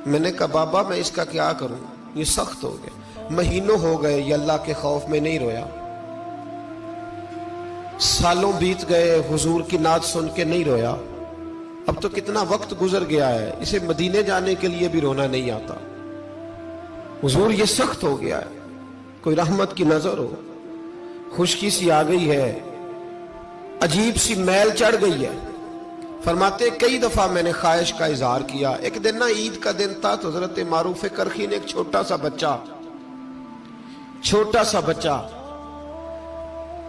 میں نے کہا بابا میں اس کا کیا کروں، یہ سخت ہو گیا، مہینوں ہو گئے یہ اللہ کے خوف میں نہیں رویا، سالوں بیت گئے حضور کی نعت سن کے نہیں رویا، اب تو کتنا وقت گزر گیا ہے، اسے مدینے جانے کے لیے بھی رونا نہیں آتا، حضور یہ سخت ہو گیا ہے، کوئی رحمت کی نظر ہو، خشکی سی آ گئی ہے، عجیب سی میل چڑھ گئی ہے۔ فرماتے کئی دفعہ میں نے خواہش کا اظہار کیا، ایک دن نا عید کا دن تھا تو حضرت معروف کرخی نے ایک چھوٹا سا بچہ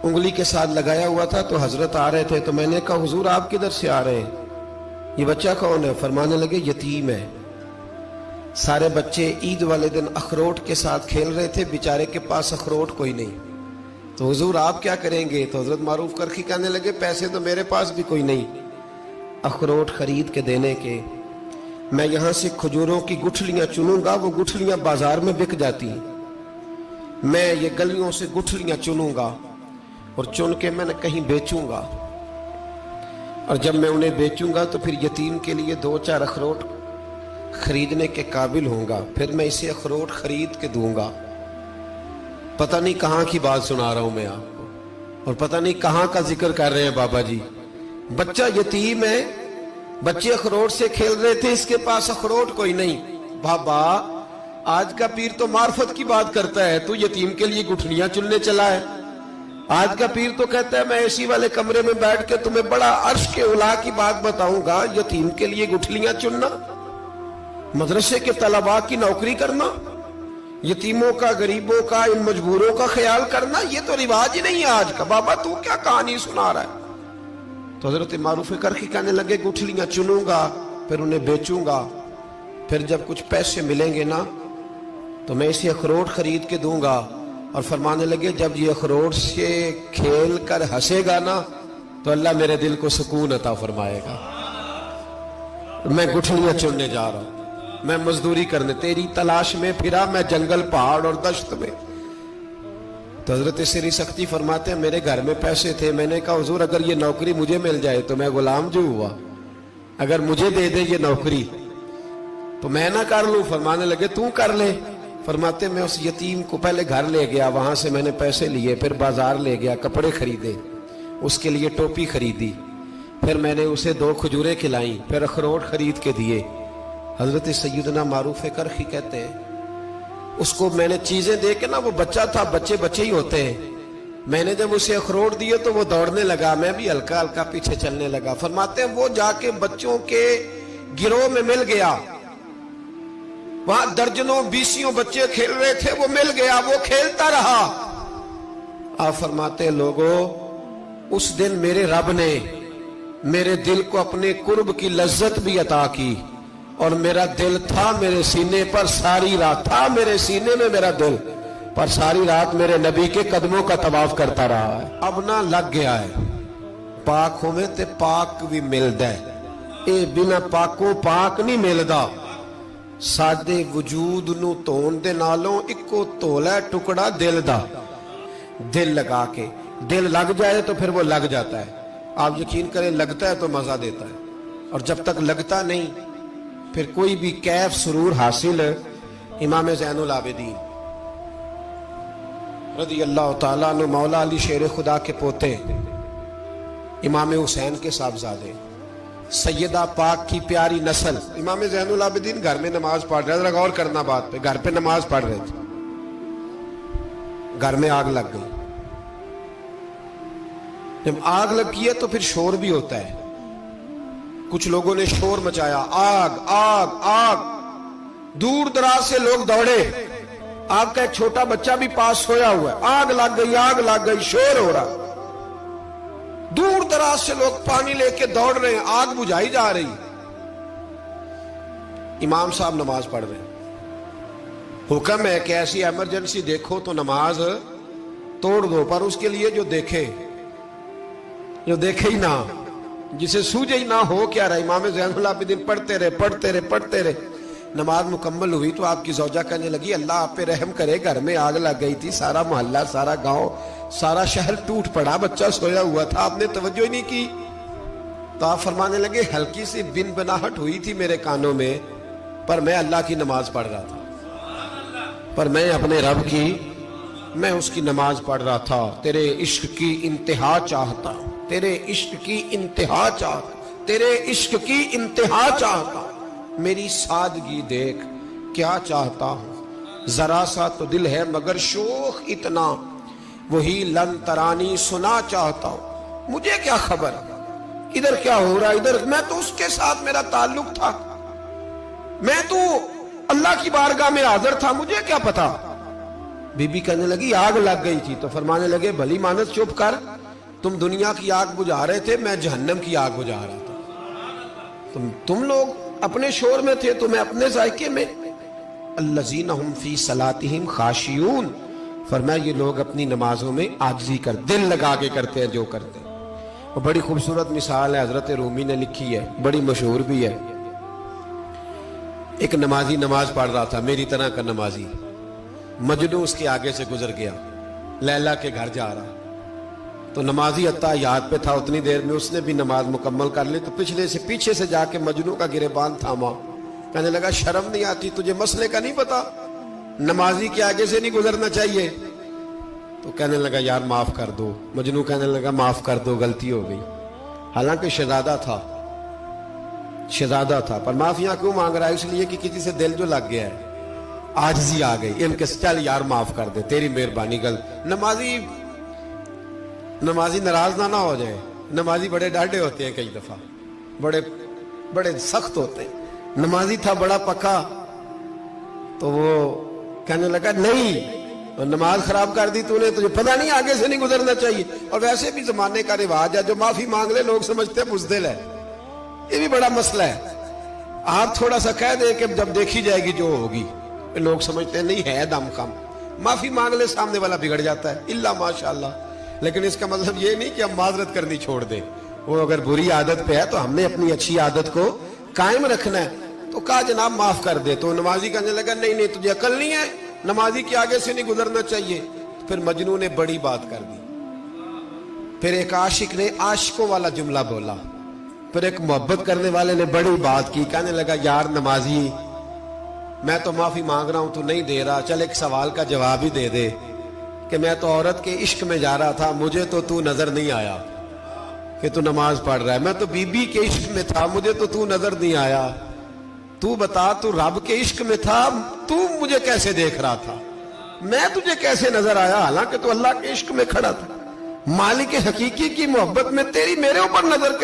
انگلی کے ساتھ لگایا ہوا تھا، تو حضرت آ رہے تھے، تو میں نے کہا حضور آپ کدھر سے آ رہے ہیں، یہ بچہ کون ہے؟ فرمانے لگے یتیم ہے۔ سارے بچے عید والے دن اخروٹ کے ساتھ کھیل رہے تھے، بیچارے کے پاس اخروٹ کوئی نہیں، تو حضور آپ کیا کریں گے؟ تو حضرت معروف کرخی کہنے لگے پیسے تو میرے پاس بھی کوئی نہیں اخروٹ خرید کے دینے کے، میں یہاں سے کھجوروں کی گٹھلیاں چنوں گا، وہ گٹھلیاں بازار میں بک جاتی ہیں، میں یہ گلیوں سے گٹھلیاں چنوں گا اور چن کے میں نے کہیں بیچوں گا، اور جب میں انہیں بیچوں گا تو پھر یتیم کے لیے 2-4 اخروٹ خریدنے کے قابل ہوں گا، پھر میں اسے اخروٹ خرید کے دوں گا۔ پتہ نہیں کہاں کی بات سنا رہا ہوں میں آپ کو، اور پتہ نہیں کہاں کا ذکر کر رہے ہیں بابا جی۔ بچہ یتیم ہے، بچے اخروٹ سے کھیل رہے تھے، اس کے پاس اخروٹ کوئی نہیں۔ بابا آج کا پیر تو معرفت کی بات کرتا ہے، تو یتیم کے لیے گٹھلیاں چننے چلا ہے۔ آج کا پیر تو کہتا ہے میں اے سی والے کمرے میں بیٹھ کے تمہیں بڑا عرش کے اعلیٰ کی بات بتاؤں گا، یتیم کے لیے گٹھلیاں چننا، مدرسے کے طلباء کی نوکری کرنا، یتیموں کا، غریبوں کا، ان مجبوروں کا خیال کرنا، یہ تو رواج ہی نہیں ہے آج کا۔ بابا تو کیا کہانی سنا رہا ہے؟ تو حضرت معروف کرخی کہنے لگے گٹھلیاں چنوں گا، پھر انہیں بیچوں گا، پھر جب کچھ پیسے ملیں گے نا تو میں اسے اخروٹ خرید کے دوں گا، اور فرمانے لگے جب یہ اخروٹ سے کھیل کر ہنسے گا نا تو اللہ میرے دل کو سکون عطا فرمائے گا۔ میں گٹھلیاں چننے جا رہا ہوں، میں مزدوری کرنے، تیری تلاش میں پھرا میں جنگل، پہاڑ اور دشت میں۔ تو حضرت سری سختی فرماتے ہیں میرے گھر میں پیسے تھے، میں نے کہا حضور اگر یہ نوکری مجھے مل جائے تو میں غلام جو ہوا، اگر مجھے دے دے یہ نوکری تو میں نہ کر لوں؟ فرمانے لگے تو کر لے۔ فرماتے میں اس یتیم کو پہلے گھر لے گیا، وہاں سے میں نے پیسے لیے، پھر بازار لے گیا، کپڑے خریدے، اس کے لیے ٹوپی خریدی، پھر میں نے اسے 2 کھجوریں کھلائیں، پھر اخروٹ خرید کے دیے۔ حضرت سیدنا معروف کرخی کہتے ہیں اس کو میں نے چیزیں دے کے نا، وہ بچہ تھا، بچے ہی ہوتے ہیں، میں نے جب اسے اخروٹ دیے تو وہ دوڑنے لگا، میں بھی ہلکا ہلکا پیچھے چلنے لگا۔ فرماتے ہیں وہ جا کے بچوں کے گروہ میں مل گیا، وہاں درجنوں 20 بچے کھیل رہے تھے، وہ مل گیا، وہ کھیلتا رہا۔ آپ فرماتے ہیں لوگوں اس دن میرے رب نے میرے دل کو اپنے قرب کی لذت بھی عطا کی، اور میرا دل تھا میرے سینے پر ساری رات، تھا میرے سینے میں میرا دل، پر ساری رات میرے نبی کے قدموں کا طواف کرتا رہا ہے۔ اب نہ لگ گیا ہے، پاک ہوئے تے پاک بھی ملدا ہے، اے بنا پاکوں پاک نہیں ملدا۔ سادے وجود نو تون دے نالوں اکو تولا ٹکڑا دل دا، دل لگا کے، دل لگ جائے تو پھر وہ لگ جاتا ہے۔ آپ یقین کریں لگتا ہے تو مزہ دیتا ہے، اور جب تک لگتا نہیں پھر کوئی بھی کیف سرور حاصل۔ امام زین العابدین رضی اللہ تعالیٰ عنہ مولا علی شیر خدا کے پوتے، امام حسین کے صاحبزادے، سیدہ پاک کی پیاری نسل، امام زین العابدین گھر میں نماز پڑھ رہے تھے، غور کرنا بات پہ، گھر پہ نماز پڑھ رہے تھے، گھر میں آگ لگ گئی۔ جب آگ لگی ہے تو پھر شور بھی ہوتا ہے، کچھ لوگوں نے شور مچایا، آگ آگ آگ، دور دراز سے لوگ دوڑے، آپ کا ایک چھوٹا بچہ بھی پاس سویا ہوا ہے، آگ لگ گئی آگ لگ گئی، شور ہو رہا، دور دراز سے لوگ پانی لے کے دوڑ رہے ہیں، آگ بجھائی جا رہی، امام صاحب نماز پڑھ رہے ہیں۔ حکم ہے کہ ایسی ایمرجنسی دیکھو تو نماز توڑ دو، پر اس کے لیے جو دیکھے ہی نہ، جسے سوجے ہی نہ ہو کیا رہا۔ امام زین العابدین پڑھتے رہے، نماز مکمل ہوئی تو آپ کی زوجہ کہنے لگی اللہ آپ پہ رحم کرے، گھر میں آگ لگ گئی تھی، سارا محلہ، سارا گاؤں، سارا شہر ٹوٹ پڑا، بچہ سویا ہوا تھا، آپ نے توجہ ہی نہیں کی۔ تو آپ فرمانے لگے ہلکی سی بن بناہٹ ہوئی تھی میرے کانوں میں، پر میں اللہ کی نماز پڑھ رہا تھا، پر میں اپنے رب کی، میں اس کی نماز پڑھ رہا تھا، تیرے عشق کی انتہا چاہتا، تیرے عشق کی انتہا چاہتا، تیرے عشق کی انتہا چاہتا، میری سادگی دیکھ کیا چاہتا ہوں، ذرا سا تو دل ہے مگر شوخ اتنا، وہی لن ترانی سنا چاہتا ہوں، مجھے کیا خبر ادھر کیا ہو رہا، ادھر میں تو اس کے ساتھ میرا تعلق تھا، میں تو اللہ کی بارگاہ میں حاضر تھا، مجھے کیا پتا۔ بی بی کہنے لگی آگ لگ گئی تھی، تو فرمانے لگے بھلی مانس چپ کر، تم دنیا کی آگ بجھا رہے تھے، میں جہنم کی آگ بجھا رہا تھا، تم لوگ اپنے شور میں تھے تو میں اپنے ذائقے میں۔ الذین ہم فی صلاتہم خاشعون، فرمایا یہ لوگ اپنی نمازوں میں عاجزی کر دل لگا کے کرتے ہیں جو کرتے ہیں۔ وہ بڑی خوبصورت مثال ہے، حضرت رومی نے لکھی ہے، بڑی مشہور بھی ہے۔ ایک نمازی نماز پڑھ رہا تھا، میری طرح کا نمازی، مجنو اس کے آگے سے گزر گیا، لیلا کے گھر جا رہا، تو نمازی اتحیات پہ تھا، اتنی دیر میں اس نے بھی نماز مکمل کر لی، تو پیچھے سے جا کے مجنو کا گریبان تھاما، کہنے لگا شرم نہیں آتی تجھے، مسئلے کا نہیں پتا، نمازی کے آگے سے نہیں گزرنا چاہیے؟ تو کہنے لگا یار معاف کر دو، مجنو کہنے لگا معاف کر دو، غلطی ہو گئی، حالانکہ شہزادہ تھا، پر معافیاں کیوں مانگ رہا ہے؟ اس لیے کہ کسی سے دل جو لگ گیا ہے، عاجزی آ گئی، ان کے چل یار معاف کر دے، تیری مہربانی، نمازی ناراض نہ ہو جائے، نمازی بڑے ڈاڈے ہوتے ہیں، کئی دفعہ بڑے سخت ہوتے ہیں، نمازی تھا بڑا پکا، تو وہ کہنے لگا نہیں، نماز خراب کر دی تو نے، تجھے پتہ نہیں آگے سے نہیں گزرنا چاہیے، اور ویسے بھی زمانے کا رواج ہے، جو معافی مانگ لے لوگ سمجھتے ہیں بزدل ہے، یہ بھی بڑا مسئلہ ہے، آپ تھوڑا سا کہہ دیں کہ جب دیکھی جائے گی جو ہوگی، لوگ سمجھتے ہیں نہیں ہے دم کم، معافی مانگ لے سامنے والا بگڑ جاتا ہے، اللہ ماشاءاللہ، لیکن اس کا مطلب یہ نہیں کہ ہم معذرت کرنی چھوڑ دیں، وہ اگر بری عادت پہ ہے تو ہم نے اپنی اچھی عادت کو قائم رکھنا ہے، تو کہا جناب معاف کر دے، تو نمازی کہنے لگا نہیں تجھے عقل نہیں ہے، نمازی کے آگے سے نہیں گزرنا چاہیے، پھر مجنون نے بڑی بات کر دی، پھر ایک عاشق نے عاشقوں والا جملہ بولا، پھر ایک محبت کرنے والے نے بڑی بات کی، کہنے لگا یار نمازی میں تو معافی مانگ رہا ہوں تو نہیں دے رہا، چل ایک سوال کا جواب ہی دے دے کہ میں تو عورت کے عشق میں جا رہا تھا، مجھے تو نظر نہیں آیا کہ تو نماز پڑھ رہا ہے، میں تو بی بی کے عشق میں تھا، مجھے تو نظر نہیں آیا، تو بتا تو رب کے عشق میں تھا، تو مجھے کیسے دیکھ رہا تھا، میں تجھے کیسے نظر آیا، حالانکہ تو اللہ کے عشق میں کھڑا تھا، مالک حقیقی کی محبت میں تیری میرے اوپر نظر